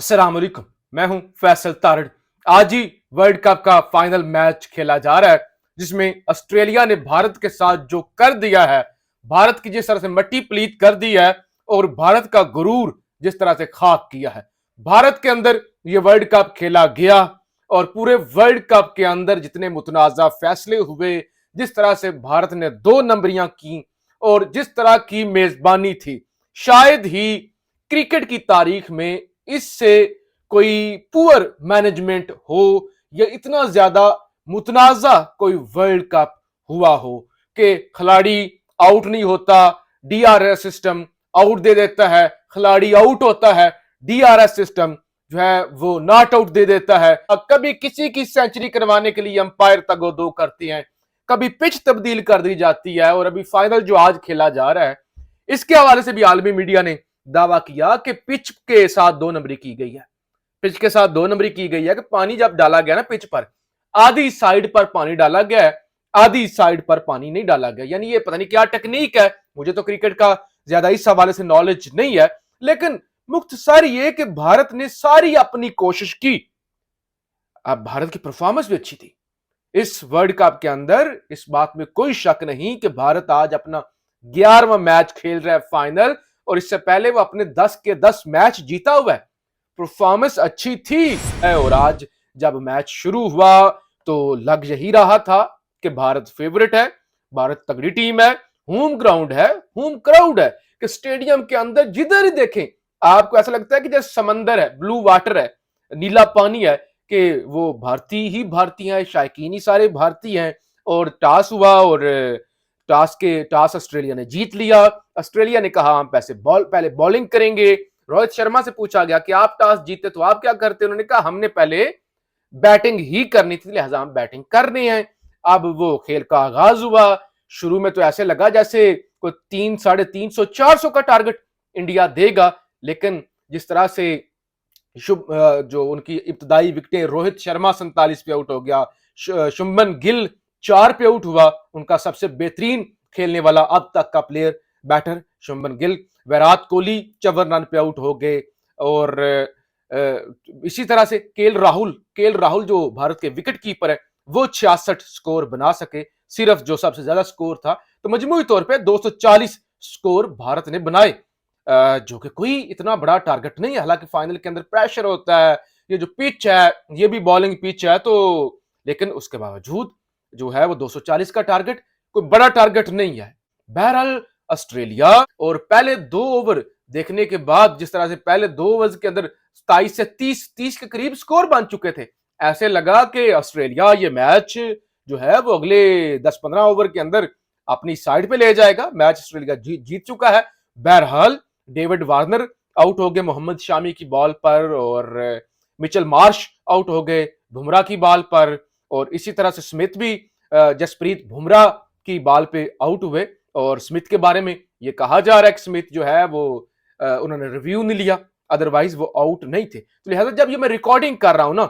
अस्सलाम वालेकुम। मैं हूं फैसल तारड़। आज ही वर्ल्ड कप का फाइनल मैच खेला जा रहा है जिसमें ऑस्ट्रेलिया ने भारत के साथ जो कर दिया है, भारत की जिस तरह से मट्टी पलीत कर दी है और भारत का गुरूर जिस तरह से खाक किया है। भारत के अंदर यह वर्ल्ड कप खेला गया और पूरे वर्ल्ड कप के अंदर जितने मुतनाज़ा फैसले हुए, जिस तरह से भारत ने 2 नंबरियां की और जिस तरह की मेजबानी थी, शायद ही क्रिकेट की तारीख में इससे कोई पुअर मैनेजमेंट हो या इतना ज्यादा मुतनाजा कोई वर्ल्ड कप हुआ हो कि खिलाड़ी आउट नहीं होता, डीआरएस सिस्टम आउट दे देता है, खिलाड़ी आउट होता है, डीआरएस सिस्टम जो है वो नॉट आउट दे देता है। कभी किसी की सेंचुरी करवाने के लिए अंपायर तगोदो करते हैं, कभी पिच तब्दील कर दी जाती है और अभी फाइनल जो आज खेला जा रहा है इसके हवाले से भी आलमी मीडिया ने दावा किया कि पिच के साथ 2 नंबरी की गई है। पिच के साथ 2 नंबरी की गई है कि पानी जब डाला गया ना पिच पर, आधी साइड पर पानी डाला गया है, आधी साइड पर पानी नहीं डाला गया। यानी ये पता नहीं क्या टेक्निक है, मुझे तो क्रिकेट का ज्यादा इस हवाले से नॉलेज नहीं है, लेकिन मुख्तसर ये कि भारत ने सारी अपनी कोशिश की। अब भारत की परफॉर्मेंस भी अच्छी थी इस वर्ल्ड कप के अंदर, इस बात में कोई शक नहीं कि भारत आज अपना 11वां मैच खेल रहा है फाइनल, और इससे पहले वो अपने 10 के 10 मैच जीता हुआ है। परफॉर्मेंस अच्छी थी और आज जब मैच शुरू हुआ तो लग यही रहा था कि भारत फेवरेट है, भारत तगड़ी टीम है, होम ग्राउंड है, होम क्राउड है, कि स्टेडियम के अंदर जिधर ही देखें आपको ऐसा लगता है कि जैसे समंदर है, ब्लू वाटर है, नीला पानी है, कि वो भारतीय ही भारतीय हैं, शायकीन ही सारे भारतीय हैं। और टॉस हुआ और टॉस ऑस्ट्रेलिया ने जीत लिया। ऑस्ट्रेलिया ने कहा हम पहले बॉलिंग करेंगे। रोहित शर्मा से पूछा गया कि आप टॉस जीते तो आप क्या करते, उन्होंने कहा हमने पहले बैटिंग ही करनी थी, लिहाजा हम बैटिंग कर रहे हैं। अब वो खेल का आगाज हुआ। शुरू में तो ऐसे लगा जैसे कोई 300, 350, 400 का टारगेट इंडिया देगा, लेकिन जिस तरह से जो उनकी इब्तदाई विकेटें, रोहित शर्मा 47 पे आउट हो गया, शुभमन गिल 4 पे आउट हुआ, उनका सबसे बेहतरीन खेलने वाला अब तक का player batter Shubman Gill. Virat Kohli 54 run पे आउट हो गए और इसी तरह से केएल राहुल जो भारत के विकेट कीपर है वो 66 स्कोर बना सके, सिर्फ जो सबसे ज्यादा स्कोर था। तो मजमूई तौर पे 240 स्कोर भारत ने बनाए, जो कि कोई इतना बड़ा टारगेट नहीं है। हालांकि फाइनल के अंदर प्रेशर होता है, ये जो पिच है ये भी बॉलिंग पिच है, तो लेकिन उसके बावजूद जो है वो 240 का टारगेट कोई बड़ा टारगेट नहीं है। बहरहाल ऑस्ट्रेलिया, और पहले 2 ओवर देखने के बाद जिस तरह से पहले 2 ओवर के अंदर 27 से 30 के करीब स्कोर बन चुके थे, ऐसे लगा कि ऑस्ट्रेलिया ये मैच जो है वो अगले 10-15 ओवर के अंदर अपनी साइड पे ले जाएगा। मैच ऑस्ट्रेलिया जीत चुका है। बहरहाल डेविड वार्नर आउट हो गए मोहम्मद शामी की बॉल पर, और मिचेल मार्श आउट हो गए बुमराह की बॉल पर, और इसी तरह से स्मिथ भी जसप्रीत बुमराह की बॉल पे आउट हुए। और स्मिथ के बारे में ये कहा जा रहा है कि स्मिथ जो है वो उन्होंने रिव्यू नहीं लिया, अदरवाइज वो आउट नहीं थे। तो लिहाजा जब ये मैं रिकॉर्डिंग कर रहा हूं ना,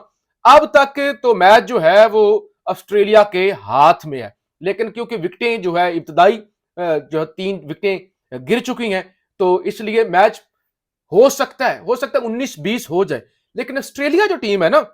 अब तक तो मैच जो है वो ऑस्ट्रेलिया के हाथ में है, लेकिन क्योंकि विकेटें जो है इब्तदाई जो 3 विकेटें गिर चुकी हैं, तो इसलिए मैच हो सकता है 19-20 हो जाए। लेकिन ऑस्ट्रेलिया जो टीम है ना,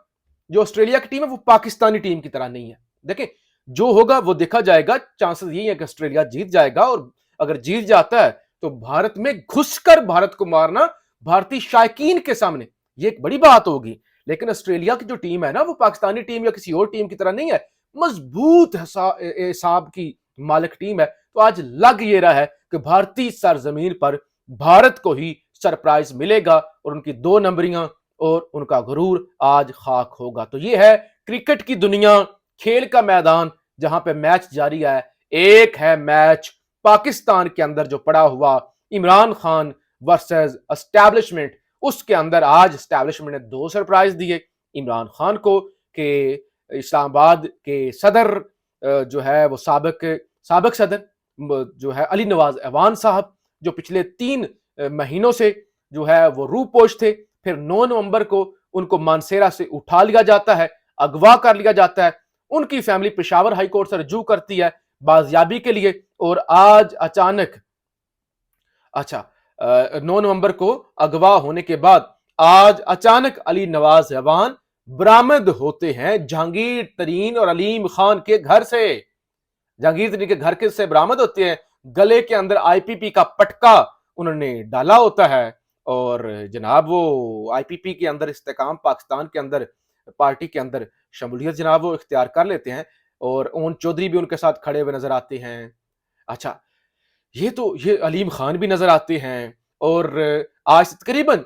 जो ऑस्ट्रेलिया की टीम है वो पाकिस्तानी टीम की तरह नहीं है। देखें जो होगा वो देखा जाएगा, चांसेस यही है कि ऑस्ट्रेलिया जीत जाएगा, और अगर जीत जाता है तो भारत में घुसकर भारत को मारना भारतीय शायकीन के सामने ये एक बड़ी बात होगी। लेकिन ऑस्ट्रेलिया की जो टीम है ना वो पाकिस्तानी टीम या किसी और टीम की तरह नहीं है, मजबूत हिसाब की मालिक टीम है। तो आज लग ये रहा है कि भारतीय सरजमीन पर भारत को ही सरप्राइज मिलेगा और उनकी 2 नंबरियां और उनका गुरूर आज खाक होगा। तो ये है क्रिकेट की दुनिया, खेल का मैदान जहां पे मैच जारी है। एक है मैच पाकिस्तान के अंदर जो पड़ा हुआ, इमरान खान वर्सेस एस्टैब्लिशमेंट, उसके अंदर आज एस्टैब्लिशमेंट ने 2 सरप्राइज दिए इमरान खान को कि इस्लामाबाद के सदर जो है वो साबिक सदर जो है अली नवाज ऐवान साहब, जो पिछले 3 महीनों से जो है वो रूपोश थे, फिर 9 नवंबर को उनको मानसेरा से उठा लिया जाता है, अगवा कर लिया जाता है। उनकी फैमिली पेशावर हाई कोर्ट से रजू करती है बाजियाबी के लिए, और आज अचानक 9 नवंबर को अगवा होने के बाद आज अचानक अली नवाज अवान बरामद होते हैं जहांगीर तरीन और अलीम खान के घर से। जहांगीर तरीन के घर के से बरामद होते हैं, गले के अंदर आईपीपी का पटका उन्होंने डाला होता है और जनाब वो आईपीपी के अंदर इस्तेकाम पाकिस्तान के अंदर पार्टी के अंदर शमूलियत जनाब वो इख्तियार कर लेते हैं और ओन चौधरी भी उनके साथ खड़े हुए नजर आते हैं। अच्छा, ये अलीम खान भी नजर आते हैं और आज तकरीबन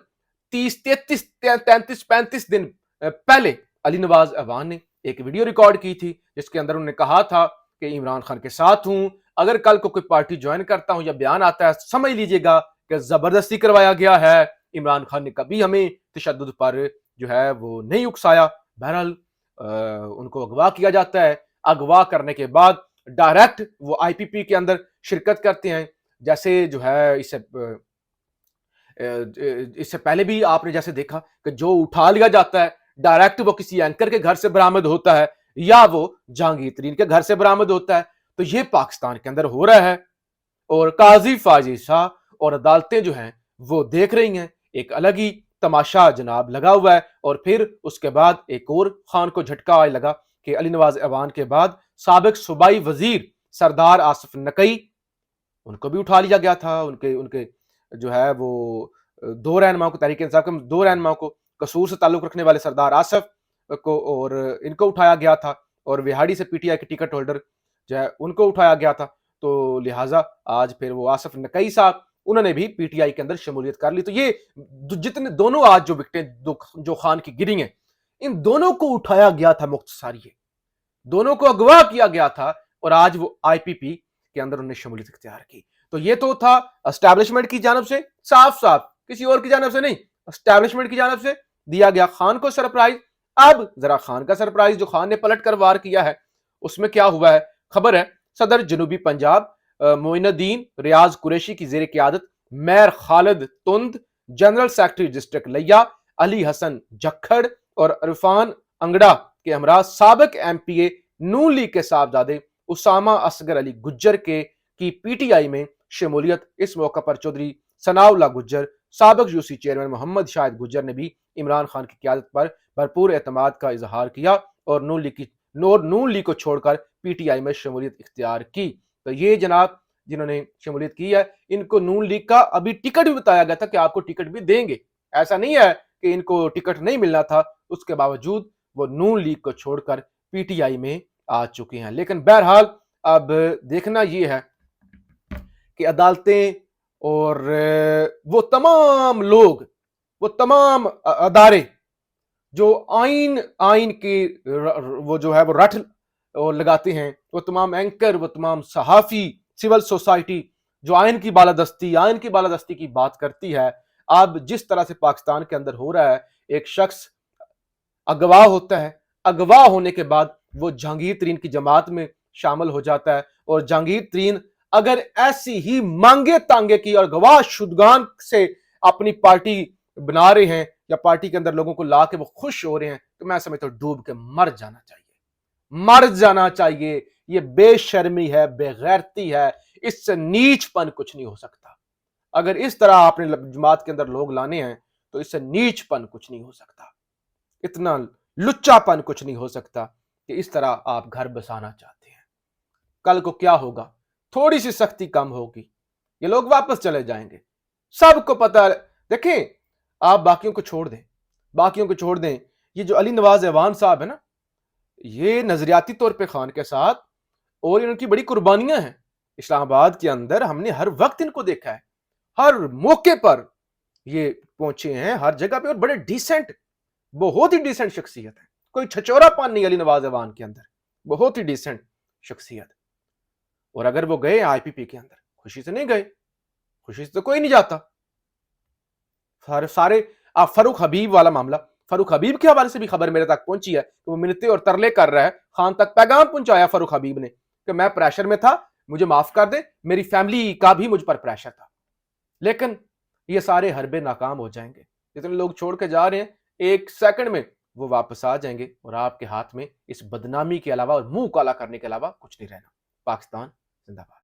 30, 33, 33, 35 दिन पहले अली नवाज अवान ने एक वीडियो रिकॉर्ड की थी जिसके अंदर उन्होंने कहा था कि इमरान खान के साथ हूं, अगर कल को कोई पार्टी ज्वाइन करता हूं या बयान आता है समझ लीजिएगा कि जबरदस्ती करवाया गया है। इमरान खान ने कभी हमें तशद्दुद पर जो है वो नहीं उकसाया। बहरहाल उनको अगवा किया जाता है, अगवा करने के बाद डायरेक्ट वो आईपीपी के अंदर शिरकत करते हैं। जैसे जो है इससे पहले भी आपने जैसे देखा कि जो उठा लिया जाता है डायरेक्ट वो किसी एंकर के घर से बरामद होता है या वो जहांगीर तरीन के घर से बरामद होता है। तो ये पाकिस्तान के अंदर हो रहा है और काजी फाजी शाह और अदालतें जो हैं वो देख रही हैं। एक अलग ही तमाशा जनाब लगा हुआ है। और फिर उसके बाद एक और खान को झटका लगा कि अली नवाज अवान के बाद साबिक सूबाई वजीर सरदार आसिफ नकई उनको भी उठा लिया गया था। उनके उनके जो है वो दो रहनुमाओं को तहरीक इंसाफ के दो रहनुमाओं को कसूर से ताल्लुक रखने वाले सरदार आसिफ को और इनको उठाया गया था और विहाड़ी से पीटीआई के टिकट होल्डर जो है उनको उठाया गया था। तो लिहाजा आज फिर वो आसिफ नकई साहब उन्होंने भी पीटीआई के अंदर शमूलियत कर ली। तो ये जितने दोनों आज जो विकटें जो खान की गिरी हैं इन दोनों को उठाया गया था मुख्तसारी, दोनों को अगवा किया गया था और आज वो आईपीपी के अंदर उन्होंने शमूलियत इख्तियार की। तो ये तो था एस्टैब्लिशमेंट की जानब से, साफ साफ किसी और की जानब से नहीं, एस्टैब्लिशमेंट की जानब से दिया गया खान को सरप्राइज। अब जरा खान का सरप्राइज जो खान ने पलट कर वार किया है उसमें क्या हुआ है। खबर है सदर जनूबी पंजाब मोइनुद्दीन रियाज कुरैशी की जेर क़यादत mayor Khalid Tund, general secretary district लिया अली हसन जखड़ और इरफान अंगड़ा के हमरा साबिक एमपीए नून लीग के साहबजादे उसामा असगर अली गुज्जर के की पीटीआई में शमूलियत। इस मौका पर चौधरी सनाउल्लाह गुज्जर, साबिक यूसी चेयरमैन मोहम्मद शाहिद गुज्जर ने भी इमरान खान की क़यादत पर भरपूर एतमाद का इजहार किया और नून लीग को छोड़कर पीटीआई में शमूलियत इख्तियार की। तो ये जनाब जिन्होंने शमूलियत की है इनको नून लीग का अभी टिकट भी बताया गया था कि आपको टिकट भी देंगे। ऐसा नहीं है कि इनको टिकट नहीं मिलना था, उसके बावजूद वो नून लीग को छोड़कर पीटीआई में आ चुके हैं। लेकिन बहरहाल अब देखना यह है कि अदालतें और वो तमाम लोग, वो तमाम अदारे जो आइन के वो जो है वो रट लगाते हैं, वो तमाम एंकर, वो तमाम सहाफ़ी, सिविल सोसाइटी जो आइन की बालादस्ती की बात करती है। अब जिस तरह से पाकिस्तान के अंदर हो रहा है, एक शख्स अगवा होता है, अगवा होने के बाद वो जहांगीर तरीन की जमात में शामिल हो जाता है और जहांगीर तरीन अगर ऐसी ही मांगे तांगे की और गवाह शुदगान से अपनी पार्टी बना रहे हैं या पार्टी के अंदर लोगों को ला के वो खुश हो रहे हैं तो मैं समझता हूं डूब के मर जाना चाहिए। ये बेशर्मी है, बेगैरती है, इससे नीचपन कुछ नहीं हो सकता। अगर इस तरह आपने जमात के अंदर लोग लाने हैं तो इससे नीचपन कुछ नहीं हो सकता, इतना लुच्चापन कुछ नहीं हो सकता कि इस तरह आप घर बसाना चाहते हैं। कल को क्या होगा, थोड़ी सी सख्ती कम होगी, ये लोग वापस चले जाएंगे, सबको पता है। देखें, आप बाकियों को छोड़ दें, ये जो अली नवाज अवान साहब है ना, ये नजरियाती तौर पे खान के साथ और इनकी बड़ी कुर्बानियां हैं। इस्लामाबाद के अंदर हमने हर वक्त इनको देखा है, हर मौके पर ये पहुंचे हैं, हर जगह पे, और बड़े डिसेंट, बहुत ही डिसेंट शख्सियत है। कोई छचोरापन नहीं अली नवाज अवान के अंदर, बहुत ही डिसेंट शख्सियत। और अगर वो गए आईपीपी के अंदर, खुशी से नहीं गए, खुशी से तो कोई नहीं जाता। सारे आप फरूक हबीब वाला मामला, फरूक हबीब के हवाले से भी खबर मेरे तक पहुंची है कि वो मिन्नतें और तरले कर रहा है। खान तक पैगाम पहुंचाया फरूक हबीब ने कि मैं प्रेशर में था, मुझे माफ कर दे, मेरी फैमिली का भी मुझ पर प्रेशर था। लेकिन ये सारे हरबे नाकाम हो जाएंगे। जितने लोग छोड़ के जा रहे हैं, एक सेकंड में वो वापस आ जाएंगे और आपके हाथ में इस बदनामी के अलावा और मुंह काला करने के अलावा कुछ नहीं रहना। पाकिस्तान जिंदाबाद।